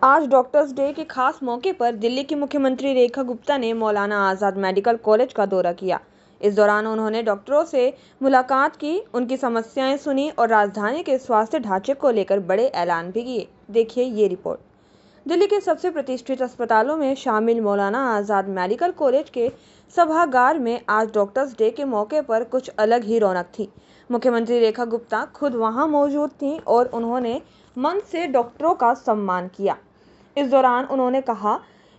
आज doctors day के खास मौके पर दिल्ली की मुख्यमंत्री रेखा गुप्ता ने मौलाना आजाद मेडिकल कॉलेज का दौरा किया। इस दौरान उन्होंने डॉक्टरों से मुलाकात की, उनकी समस्याएं सुनी और राजधानी के स्वास्थ्य ढांचे को लेकर बड़े ऐलान भी किए। देखिए ये रिपोर्ट। दिल्ली के सबसे प्रतिष्ठित अस्पतालों में शामिल मौलाना आजाद मेडिकल कॉलेज के सभागार में आज डॉक्टर्स डे के मौके पर कुछ अलग ही रौनक थी। मुख्यमंत्री रेखा गुप्ता खुद वहां मौजूद थीं और उन्होंने मन से डॉक्टरों का सम्मान किया। इस दौरान उन्होंने कहा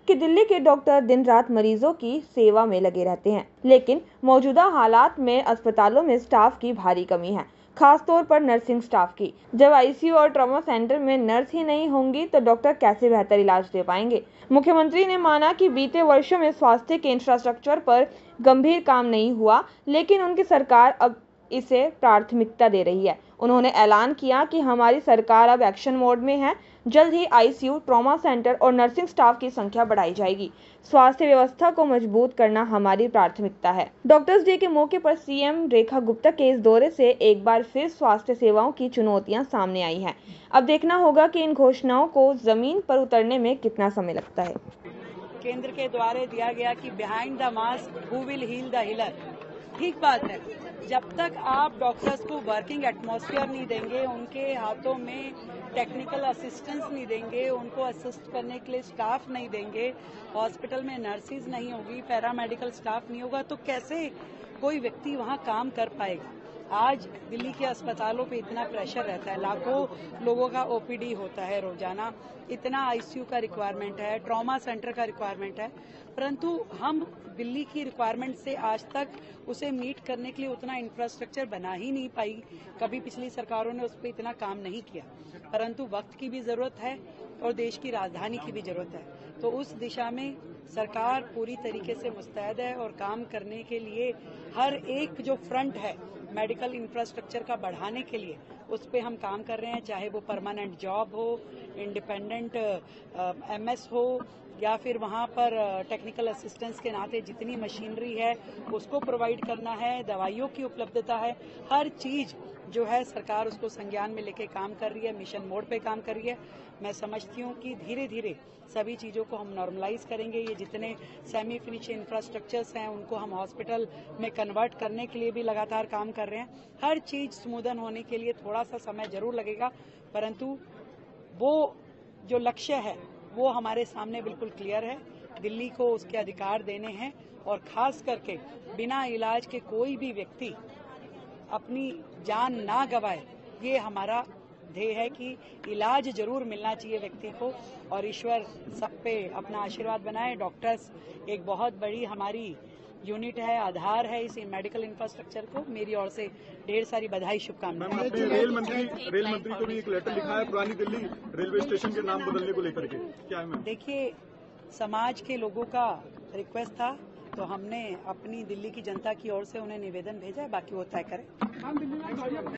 कि दिल्ली के डॉक्टर दिन रात मरीजों की सेवा में लगे रहते हैं, लेकिन मौजूदा हालात में अस्पतालों में स्टाफ की भारी कमी है, खास तौर पर नर्सिंग स्टाफ की। जब आईसीयू और ट्रॉमा सेंटर में नर्स ही नहीं होंगी तो डॉक्टर कैसे बेहतर इलाज दे पाएंगे। मुख्यमंत्री ने माना कि बीते वर्षों में स्वास्थ्य के इंफ्रास्ट्रक्चर पर गंभीर काम नहीं हुआ, लेकिन उनकी सरकार अब इसे प्राथमिकता दे रही है। उन्होंने ऐलान किया कि हमारी सरकार अब एक्शन मोड में है। जल्द ही आईसीयू, ट्रॉमा सेंटर और नर्सिंग स्टाफ की संख्या बढ़ाई जाएगी। स्वास्थ्य व्यवस्था को मजबूत करना हमारी प्राथमिकता है। डॉक्टर्स डे के मौके पर सीएम रेखा गुप्ता के इस दौरे से एक बार फिर स्वास्थ्य सेवाओं की चुनौतियां सामने आई हैं। अब देखना होगा कि इन घोषणाओं को जमीन पर उतरने में कितना समय लगता है। केंद्र के द्वारा दिया गया कि behind the mask who will heal the healer. ठीक बात है, जब तक आप डॉक्टर्स को वर्किंग एटमॉस्फेयर नहीं देंगे, उनके हाथों में टेक्निकल असिस्टेंस नहीं देंगे, उनको असिस्ट करने के लिए स्टाफ नहीं देंगे, हॉस्पिटल में नर्सिस नहीं होगी, पैरामेडिकल स्टाफ नहीं होगा, तो कैसे कोई व्यक्ति वहां काम कर पाएगा। आज दिल्ली के अस्पतालों पे इतना प्रेशर रहता है, लाखों लोगों का ओपीडी होता है रोजाना, इतना आईसीयू का रिक्वायरमेंट है, ट्रॉमा सेंटर का रिक्वायरमेंट है, परंतु हम दिल्ली की रिक्वायरमेंट से आज तक उसे मीट करने के लिए उतना इंफ्रास्ट्रक्चर बना ही नहीं पाई। कभी पिछली सरकारों ने उस पर इतना काम नहीं किया, परंतु वक्त की भी जरूरत है और देश की राजधानी की भी जरूरत है। तो उस दिशा में सरकार पूरी तरीके से मुस्तैद है और काम करने के लिए हर एक जो फ्रंट है मेडिकल इंफ्रास्ट्रक्चर का बढ़ाने के लिए उस पर हम काम कर रहे हैं, चाहे वो परमानेंट जॉब हो, इंडिपेंडेंट एमएस हो, या फिर वहां पर टेक्निकल असिस्टेंस के नाते जितनी मशीनरी है उसको प्रोवाइड करना है, दवाइयों की उपलब्धता है, हर चीज जो है सरकार उसको संज्ञान में लेके काम कर रही है, मिशन मोड पे काम कर रही है। मैं समझती हूँ कि धीरे धीरे सभी चीजों को हम नॉर्मलाइज करेंगे। ये जितने सेमी फिनिश इंफ्रास्ट्रक्चर्स हैं उनको हम हॉस्पिटल में कन्वर्ट करने के लिए भी लगातार काम कर रहे हैं। हर चीज स्मूदन होने के लिए थोड़ा सा समय जरूर लगेगा, परंतु वो जो लक्ष्य है वो हमारे सामने बिल्कुल क्लियर है। दिल्ली को उसके अधिकार देने हैं और खास करके बिना इलाज के कोई भी व्यक्ति अपनी जान ना गंवाए, ये हमारा ध्येय है कि इलाज जरूर मिलना चाहिए व्यक्ति को, और ईश्वर सब पे अपना आशीर्वाद बनाए। डॉक्टर्स एक बहुत बड़ी हमारी यूनिट है, आधार है इस मेडिकल इंफ्रास्ट्रक्चर को। मेरी ओर से ढेर सारी बधाई, शुभकामनाएं। रेल मंत्री को भी एक लेटर लिखा है पुरानी दिल्ली रेलवे स्टेशन के नाम बदलने को लेकर के, क्या है मैम? देखिए, समाज के लोगों का रिक्वेस्ट था तो हमने अपनी दिल्ली की जनता की ओर से उन्हें निवेदन भेजा है, बाकी वो तय करें।